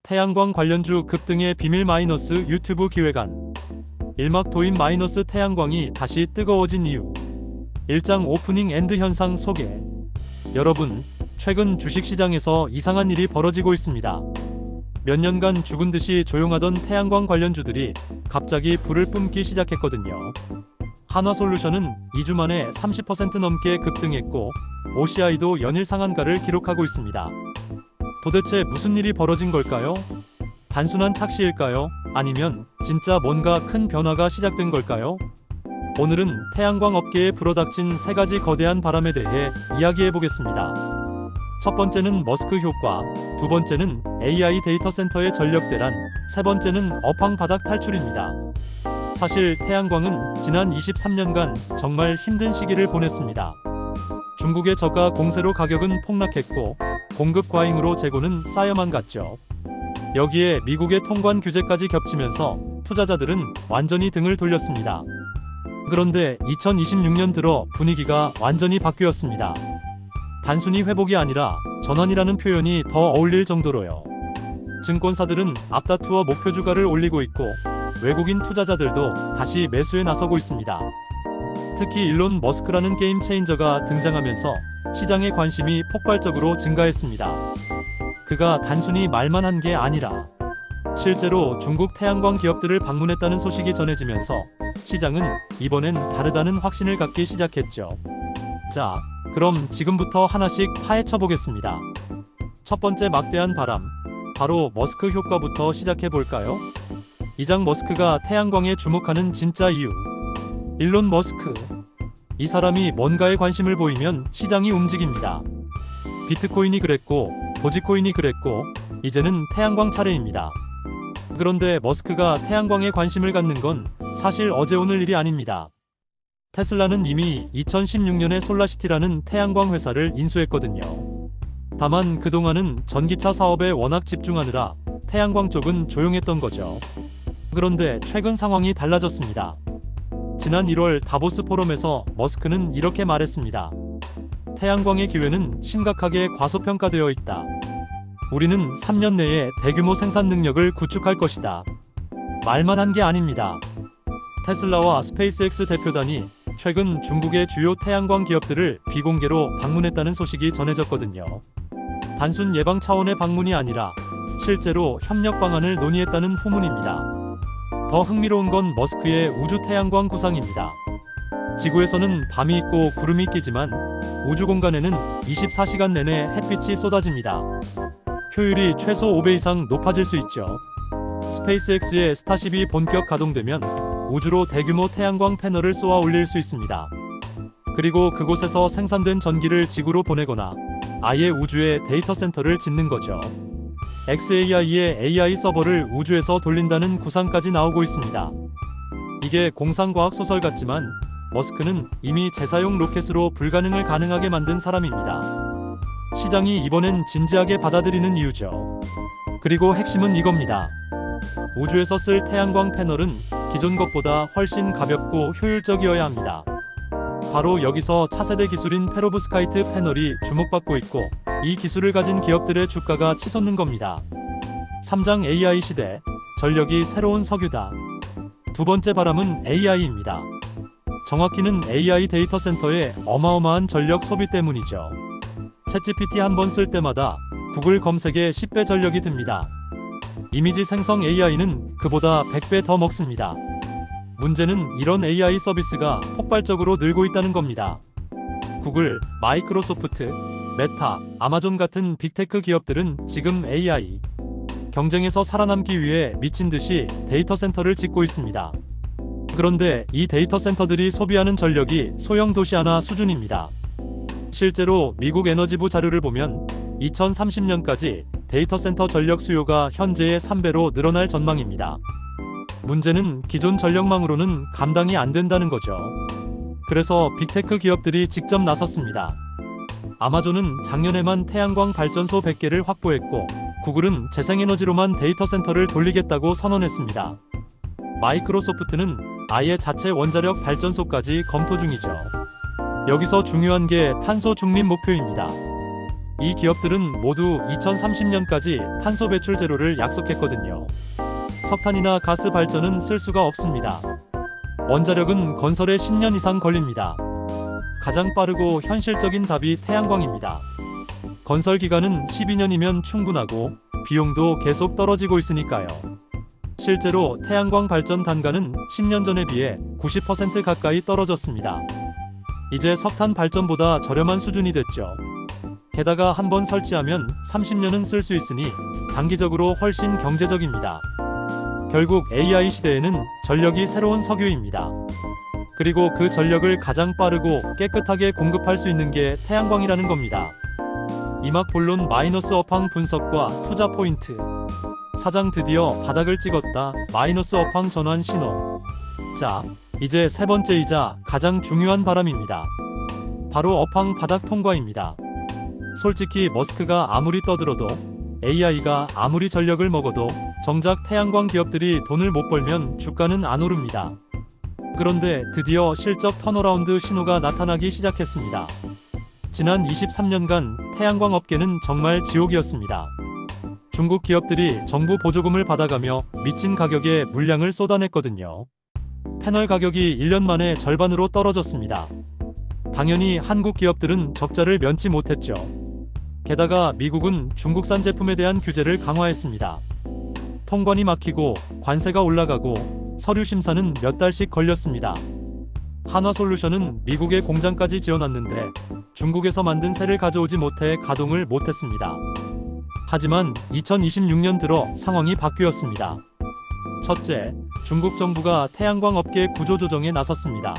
태양광 관련주 급등의 비밀 마이너스 유튜브 기획안. 일막 도입 마이너스 태양광이 다시 뜨거워진 이유. 1장 오프닝 앤드 현상 소개. 여러분, 최근 주식시장에서 이상한 일이 벌어지고 있습니다. 몇 년간 죽은 듯이 조용하던 태양광 관련주들이 갑자기 불을 뿜기 시작했거든요. 한화솔루션은 2주 만에 30% 넘게 급등했고, OCI도 연일 상한가를 기록하고 있습니다. 도대체 무슨 일이 벌어진 걸까요? 단순한 착시일까요? 아니면 진짜 뭔가 큰 변화가 시작된 걸까요? 오늘은 태양광 업계에 불어닥친 세 가지 거대한 바람에 대해 이야기해 보겠습니다. 첫 번째는 머스크 효과, 두 번째는 AI 데이터 센터의 전력 대란, 세 번째는 업황 바닥 탈출입니다. 사실 태양광은 지난 23년간 정말 힘든 시기를 보냈습니다. 중국의 저가 공세로 가격은 폭락했고, 공급 과잉으로 재고는 쌓여만 갔죠. 여기에 미국의 통관 규제까지 겹치면서 투자자들은 완전히 등을 돌렸습니다. 그런데 2026년 들어 분위기가 완전히 바뀌었습니다. 단순히 회복이 아니라 전환이라는 표현이 더 어울릴 정도로요. 증권사들은 앞다투어 목표 주가를 올리고 있고, 외국인 투자자들도 다시 매수에 나서고 있습니다. 특히 일론 머스크라는 게임 체인저가 등장하면서 시장의 관심이 폭발적으로 증가했습니다. 그가 단순히 말만 한 게 아니라 실제로 중국 태양광 기업들을 방문했다는 소식이 전해지면서 시장은 이번엔 다르다는 확신을 갖기 시작했죠. 자, 그럼 지금부터 하나씩 파헤쳐 보겠습니다. 첫 번째 막대한 바람, 바로 머스크 효과부터 시작해 볼까요? 이장 머스크가 태양광에 주목하는 진짜 이유. 일론 머스크. 이 사람이 뭔가에 관심을 보이면 시장이 움직입니다. 비트코인이 그랬고, 도지코인이 그랬고, 이제는 태양광 차례입니다. 그런데 머스크가 태양광에 관심을 갖는 건 사실 어제 오늘 일이 아닙니다. 테슬라는 이미 2016년에 솔라시티라는 태양광 회사를 인수했거든요. 다만 그동안은 전기차 사업에 워낙 집중하느라 태양광 쪽은 조용했던 거죠. 그런데 최근 상황이 달라졌습니다. 지난 1월 다보스 포럼에서 머스크는 이렇게 말했습니다. 태양광의 기회는 심각하게 과소평가되어 있다. 우리는 3년 내에 대규모 생산 능력을 구축할 것이다. 말만 한 게 아닙니다. 테슬라와 스페이스X 대표단이 최근 중국의 주요 태양광 기업들을 비공개로 방문했다는 소식이 전해졌거든요. 단순 예방 차원의 방문이 아니라 실제로 협력 방안을 논의했다는 후문입니다. 더 흥미로운 건 머스크의 우주 태양광 구상입니다. 지구에서는 밤이 있고 구름이 끼지만 우주 공간에는 24시간 내내 햇빛이 쏟아집니다. 효율이 최소 5배 이상 높아질 수 있죠. 스페이스X의 스타쉽이 본격 가동되면 우주로 대규모 태양광 패널을 쏘아 올릴 수 있습니다. 그리고 그곳에서 생산된 전기를 지구로 보내거나 아예 우주에 데이터 센터를 짓는 거죠. xAI의 AI 서버를 우주에서 돌린다는 구상까지 나오고 있습니다. 이게 공상과학 소설 같지만 머스크는 이미 재사용 로켓으로 불가능을 가능하게 만든 사람입니다. 시장이 이번엔 진지하게 받아들이는 이유죠. 그리고 핵심은 이겁니다. 우주에서 쓸 태양광 패널은 기존 것보다 훨씬 가볍고 효율적이어야 합니다. 바로 여기서 차세대 기술인 페로브스카이트 패널이 주목받고 있고, 이 기술을 가진 기업들의 주가가 치솟는 겁니다. 3장 AI 시대, 전력이 새로운 석유다. 두 번째 바람은 AI입니다. 정확히는 AI 데이터 센터의 어마어마한 전력 소비 때문이죠. 챗GPT 한 번 쓸 때마다 구글 검색에 10배 전력이 듭니다. 이미지 생성 AI는 그보다 100배 더 먹습니다. 문제는 이런 AI 서비스가 폭발적으로 늘고 있다는 겁니다. 구글, 마이크로소프트, 메타, 아마존 같은 빅테크 기업들은 지금 AI 경쟁에서 살아남기 위해 미친 듯이 데이터 센터를 짓고 있습니다. 그런데 이 데이터 센터들이 소비하는 전력이 소형 도시 하나 수준입니다. 실제로 미국 에너지부 자료를 보면 2030년까지 데이터 센터 전력 수요가 현재의 3배로 늘어날 전망입니다. 문제는 기존 전력망으로는 감당이 안 된다는 거죠. 그래서 빅테크 기업들이 직접 나섰습니다. 아마존은 작년에만 태양광 발전소 100개를 확보했고, 구글은 재생에너지로만 데이터 센터를 돌리겠다고 선언했습니다. 마이크로소프트는 아예 자체 원자력 발전소까지 검토 중이죠. 여기서 중요한 게 탄소 중립 목표입니다. 이 기업들은 모두 2030년까지 탄소 배출 제로를 약속했거든요. 석탄이나 가스 발전은 쓸 수가 없습니다. 원자력은 건설에 10년 이상 걸립니다. 가장 빠르고 현실적인 답이 태양광입니다. 건설 기간은 12년이면 충분하고 비용도 계속 떨어지고 있으니까요. 실제로 태양광 발전 단가는 10년 전에 비해 90% 가까이 떨어졌습니다. 이제 석탄 발전보다 저렴한 수준이 됐죠. 게다가 한번 설치하면 30년은 쓸 수 있으니 장기적으로 훨씬 경제적입니다. 결국 AI 시대에는 전력이 새로운 석유입니다. 그리고 그 전력을 가장 빠르고 깨끗하게 공급할 수 있는 게 태양광이라는 겁니다. 이막 본론 마이너스 업황 분석과 투자 포인트. 사장 드디어 바닥을 찍었다. 마이너스 업황 전환 신호. 자, 이제 세 번째이자 가장 중요한 바람입니다. 바로 업황 바닥 통과입니다. 솔직히 머스크가 아무리 떠들어도 AI가 아무리 전력을 먹어도 정작 태양광 기업들이 돈을 못 벌면 주가는 안 오릅니다. 그런데 드디어 실적 턴어라운드 신호가 나타나기 시작했습니다. 지난 23년간 태양광 업계는 정말 지옥이었습니다. 중국 기업들이 정부 보조금을 받아가며 미친 가격에 물량을 쏟아냈거든요. 패널 가격이 1년 만에 절반으로 떨어졌습니다. 당연히 한국 기업들은 적자를 면치 못했죠. 게다가 미국은 중국산 제품에 대한 규제를 강화했습니다. 통관이 막히고 관세가 올라가고 서류 심사는 몇 달씩 걸렸습니다. 한화솔루션은 미국의 공장까지 지어놨는데 중국에서 만든 셀을 가져오지 못해 가동을 못했습니다. 하지만 2026년 들어 상황이 바뀌었습니다. 첫째, 중국 정부가 태양광 업계 구조조정에 나섰습니다.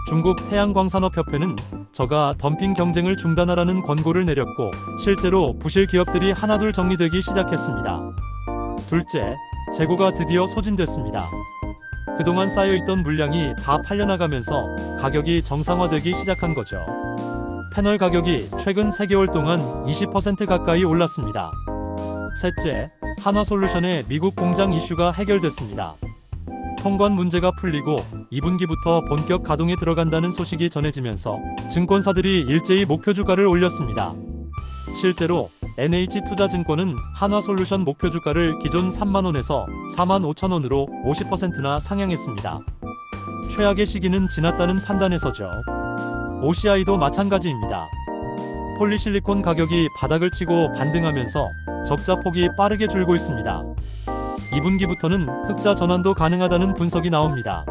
중국 태양광산업협회는 저가 덤핑 경쟁을 중단하라는 권고를 내렸고 실제로 부실 기업들이 하나둘 정리되기 시작했습니다. 둘째, 재고가 드디어 소진됐습니다. 그동안 쌓여있던 물량이 다 팔려나가면서 가격이 정상화되기 시작한 거죠. 패널 가격이 최근 3개월 동안 20% 가까이 올랐습니다. 셋째, 한화솔루션의 미국 공장 이슈가 해결됐습니다. 통관 문제가 풀리고 2분기부터 본격 가동에 들어간다는 소식이 전해지면서 증권사들이 일제히 목표 주가를 올렸습니다. 실제로 NH투자증권은 한화솔루션 목표 주가를 기존 3만원에서 45,000원으로 50%나 상향했습니다. 최악의 시기는 지났다는 판단에서죠. OCI도 마찬가지입니다. 폴리실리콘 가격이 바닥을 치고 반등하면서 적자 폭이 빠르게 줄고 있습니다. 2분기부터는 흑자 전환도 가능하다는 분석이 나옵니다.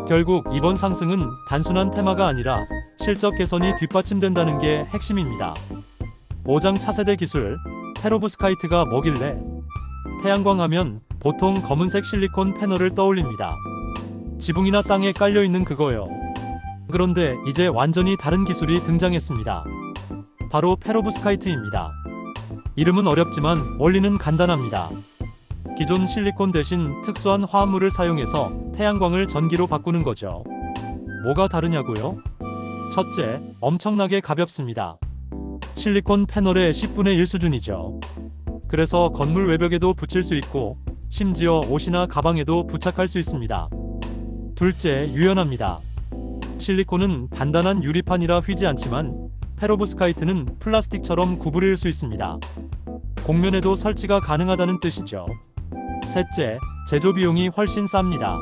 결국 이번 상승은 단순한 테마가 아니라 실적 개선이 뒷받침된다는 게 핵심입니다. 5장 차세대 기술, 페로브스카이트가 뭐길래? 태양광 하면 보통 검은색 실리콘 패널을 떠올립니다. 지붕이나 땅에 깔려있는 그거요. 그런데 이제 완전히 다른 기술이 등장했습니다. 바로 페로브스카이트입니다. 이름은 어렵지만 원리는 간단합니다. 기존 실리콘 대신 특수한 화합물을 사용해서 태양광을 전기로 바꾸는 거죠. 뭐가 다르냐고요? 첫째, 엄청나게 가볍습니다. 실리콘 패널의 10분의 1 수준이죠. 그래서 건물 외벽에도 붙일 수 있고 심지어 옷이나 가방에도 부착할 수 있습니다. 둘째, 유연합니다. 실리콘은 단단한 유리판이라 휘지 않지만 페로브스카이트는 플라스틱처럼 구부릴 수 있습니다. 곡면에도 설치가 가능하다는 뜻이죠. 셋째, 제조 비용이 훨씬 쌉니다.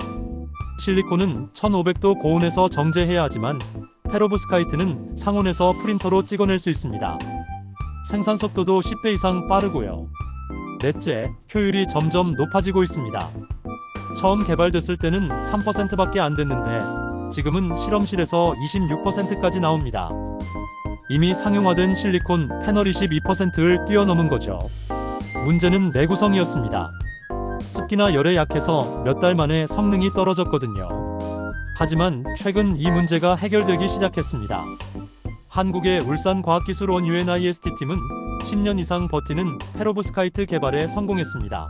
실리콘은 1500도 고온에서 정제해야 하지만 페로브스카이트는 상온에서 프린터로 찍어낼 수 있습니다. 생산 속도도 10배 이상 빠르고요. 넷째, 효율이 점점 높아지고 있습니다. 처음 개발됐을 때는 3%밖에 안 됐는데 지금은 실험실에서 26%까지 나옵니다. 이미 상용화된 실리콘 패널 22%를 뛰어넘은 거죠. 문제는 내구성이었습니다. 습기나 열에 약해서 몇 달 만에 성능이 떨어졌거든요. 하지만 최근 이 문제가 해결되기 시작했습니다. 한국의 울산과학기술원 UNIST팀은 10년 이상 버티는 페로브스카이트 개발에 성공했습니다.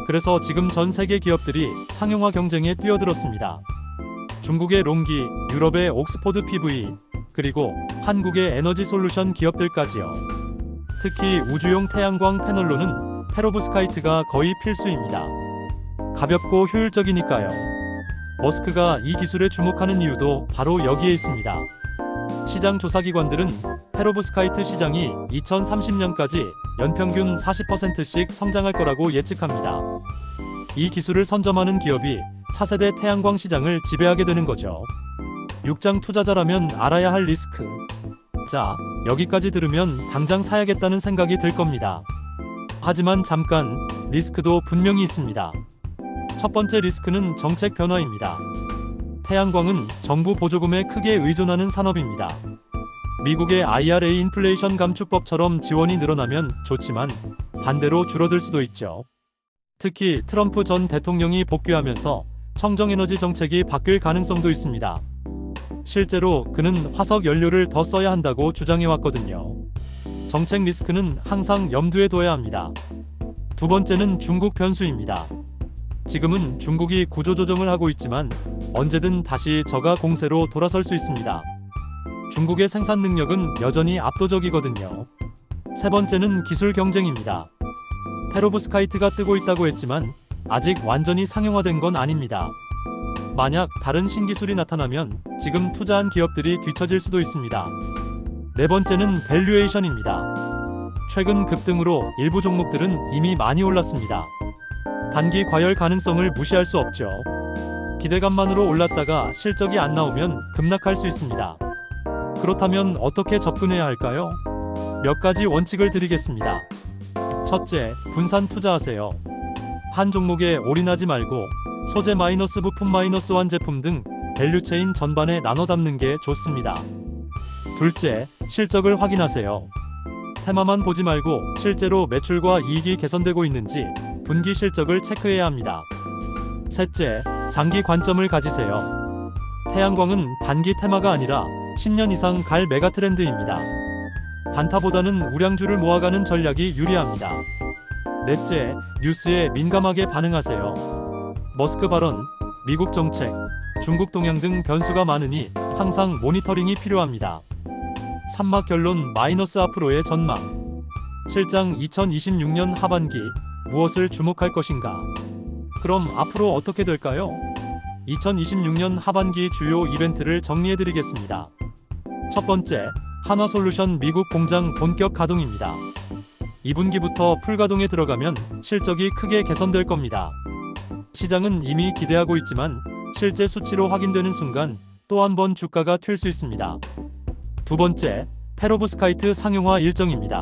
그래서 지금 전 세계 기업들이 상용화 경쟁에 뛰어들었습니다. 중국의 롱기, 유럽의 옥스포드 PV, 그리고 한국의 에너지솔루션 기업들까지요. 특히 우주용 태양광 패널로는 페로브스카이트가 거의 필수입니다. 가볍고 효율적이니까요. 머스크가 이 기술에 주목하는 이유도 바로 여기에 있습니다. 시장 조사기관들은 페로브스카이트 시장이 2030년까지 연평균 40%씩 성장할 거라고 예측합니다. 이 기술을 선점하는 기업이 차세대 태양광 시장을 지배하게 되는 거죠. 육장 투자자라면 알아야 할 리스크. 자, 여기까지 들으면 당장 사야겠다는 생각이 들 겁니다. 하지만 잠깐, 리스크도 분명히 있습니다. 첫 번째 리스크는 정책 변화입니다. 태양광은 정부 보조금에 크게 의존하는 산업입니다. 미국의 IRA 인플레이션 감축법처럼 지원이 늘어나면 좋지만 반대로 줄어들 수도 있죠. 특히 트럼프 전 대통령이 복귀하면서 청정에너지 정책이 바뀔 가능성도 있습니다. 실제로 그는 화석 연료를 더 써야 한다고 주장해왔거든요. 정책 리스크는 항상 염두에 둬야 합니다. 두 번째는 중국 변수입니다. 지금은 중국이 구조조정을 하고 있지만 언제든 다시 저가 공세로 돌아설 수 있습니다. 중국의 생산 능력은 여전히 압도적이거든요. 세 번째는 기술 경쟁입니다. 페로브스카이트가 뜨고 있다고 했지만 아직 완전히 상용화된 건 아닙니다. 만약 다른 신기술이 나타나면 지금 투자한 기업들이 뒤처질 수도 있습니다. 네 번째는 밸류에이션입니다. 최근 급등으로 일부 종목들은 이미 많이 올랐습니다. 단기 과열 가능성을 무시할 수 없죠. 기대감만으로 올랐다가 실적이 안 나오면 급락할 수 있습니다. 그렇다면 어떻게 접근해야 할까요? 몇 가지 원칙을 드리겠습니다. 첫째, 분산 투자하세요. 한 종목에 올인하지 말고 소재 마이너스 부품 마이너스 완 제품 등 밸류체인 전반에 나눠 담는 게 좋습니다. 둘째, 실적을 확인하세요. 테마만 보지 말고 실제로 매출과 이익이 개선되고 있는지 분기 실적을 체크해야 합니다. 셋째, 장기 관점을 가지세요. 태양광은 단기 테마가 아니라 10년 이상 갈 메가 트렌드입니다. 단타보다는 우량주를 모아가는 전략이 유리합니다. 넷째, 뉴스에 민감하게 반응하세요. 머스크 발언, 미국 정책, 중국 동향 등 변수가 많으니 항상 모니터링이 필요합니다. 산막 결론 마이너스 앞으로의 전망. 실장 2026년 하반기 무엇을 주목할 것인가? 그럼 앞으로 어떻게 될까요? 2026년 하반기 주요 이벤트를 정리해드리겠습니다. 첫 번째, 한화솔루션 미국 공장 본격 가동입니다. 2분기부터 풀가동에 들어가면 실적이 크게 개선될 겁니다. 시장은 이미 기대하고 있지만 실제 수치로 확인되는 순간 또 한 번 주가가 튈 수 있습니다. 두 번째, 페로브스카이트 상용화 일정입니다.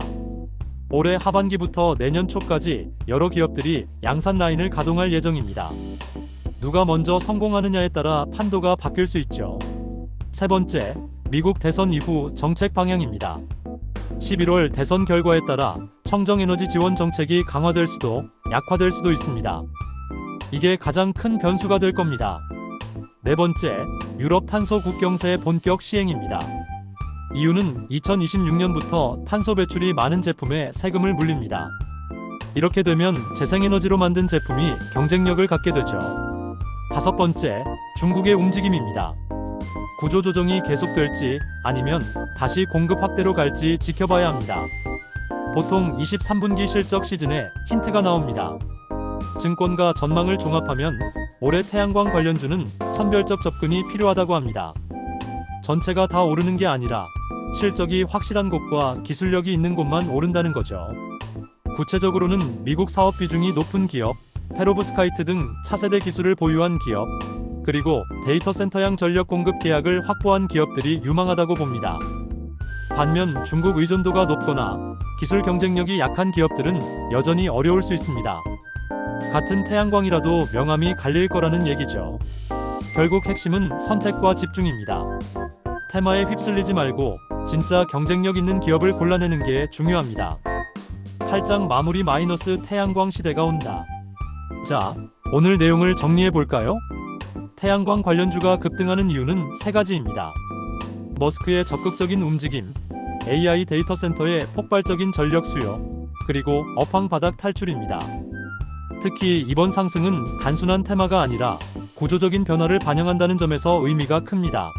올해 하반기부터 내년 초까지 여러 기업들이 양산 라인을 가동할 예정입니다. 누가 먼저 성공하느냐에 따라 판도가 바뀔 수 있죠. 세 번째, 미국 대선 이후 정책 방향입니다. 11월 대선 결과에 따라 청정에너지 지원 정책이 강화될 수도 약화될 수도 있습니다. 이게 가장 큰 변수가 될 겁니다. 네 번째, 유럽 탄소 국경세 본격 시행입니다. 이유는 2026년부터 탄소 배출이 많은 제품에 세금을 물립니다. 이렇게 되면 재생에너지로 만든 제품이 경쟁력을 갖게 되죠. 다섯 번째, 중국의 움직임입니다. 구조조정이 계속될지 아니면 다시 공급 확대로 갈지 지켜봐야 합니다. 보통 23분기 실적 시즌에 힌트가 나옵니다. 증권가 전망을 종합하면 올해 태양광 관련주는 선별적 접근이 필요하다고 합니다. 전체가 다 오르는 게 아니라 실적이 확실한 곳과 기술력이 있는 곳만 오른다는 거죠. 구체적으로는 미국 사업 비중이 높은 기업, 페로브스카이트 등 차세대 기술을 보유한 기업, 그리고 데이터 센터형 전력 공급 계약을 확보한 기업들이 유망하다고 봅니다. 반면 중국 의존도가 높거나 기술 경쟁력이 약한 기업들은 여전히 어려울 수 있습니다. 같은 태양광이라도 명암이 갈릴 거라는 얘기죠. 결국 핵심은 선택과 집중입니다. 테마에 휩쓸리지 말고 진짜 경쟁력 있는 기업을 골라내는 게 중요합니다. 8장 마무리 마이너스 태양광 시대가 온다. 자, 오늘 내용을 정리해 볼까요? 태양광 관련주가 급등하는 이유는 세 가지입니다. 머스크의 적극적인 움직임, AI 데이터 센터의 폭발적인 전력 수요, 그리고 업황 바닥 탈출입니다. 특히 이번 상승은 단순한 테마가 아니라 구조적인 변화를 반영한다는 점에서 의미가 큽니다.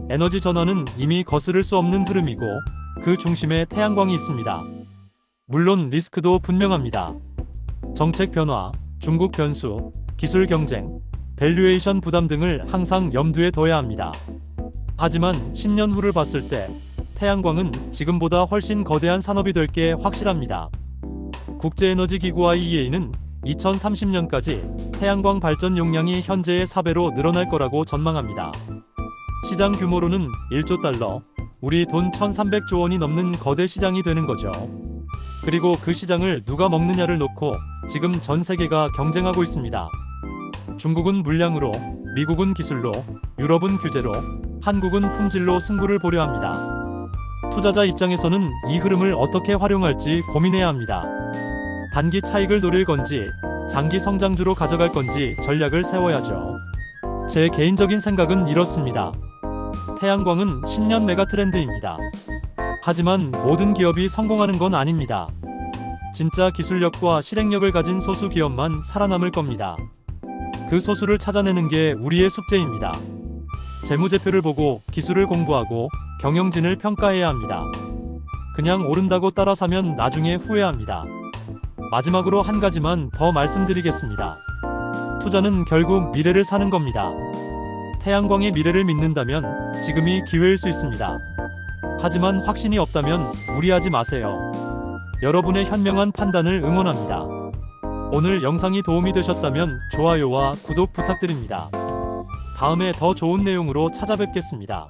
에너지 전환은 이미 거스를 수 없는 흐름이고 그 중심에 태양광이 있습니다. 물론 리스크도 분명합니다. 정책 변화, 중국 변수, 기술 경쟁, 밸류에이션 부담 등을 항상 염두에 둬야 합니다. 하지만 10년 후를 봤을 때 태양광은 지금보다 훨씬 거대한 산업이 될 게 확실합니다. 국제에너지기구 IEA는 2030년까지 태양광 발전 용량이 현재의 4배로 늘어날 거라고 전망합니다. 시장 규모로는 1조 달러, 우리 돈 1,300조 원이 넘는 거대 시장이 되는 거죠. 그리고 그 시장을 누가 먹느냐를 놓고 지금 전 세계가 경쟁하고 있습니다. 중국은 물량으로, 미국은 기술로, 유럽은 규제로, 한국은 품질로 승부를 보려 합니다. 투자자 입장에서는 이 흐름을 어떻게 활용할지 고민해야 합니다. 단기 차익을 노릴 건지, 장기 성장주로 가져갈 건지 전략을 세워야죠. 제 개인적인 생각은 이렇습니다. 태양광은 10년 메가 트렌드입니다. 하지만 모든 기업이 성공하는 건 아닙니다. 진짜 기술력과 실행력을 가진 소수 기업만 살아남을 겁니다. 그 소수를 찾아내는 게 우리의 숙제입니다. 재무제표를 보고 기술을 공부하고 경영진을 평가해야 합니다. 그냥 오른다고 따라 사면 나중에 후회합니다. 마지막으로 한 가지만 더 말씀드리겠습니다. 투자는 결국 미래를 사는 겁니다. 태양광의 미래를 믿는다면 지금이 기회일 수 있습니다. 하지만 확신이 없다면 무리하지 마세요. 여러분의 현명한 판단을 응원합니다. 오늘 영상이 도움이 되셨다면 좋아요와 구독 부탁드립니다. 다음에 더 좋은 내용으로 찾아뵙겠습니다.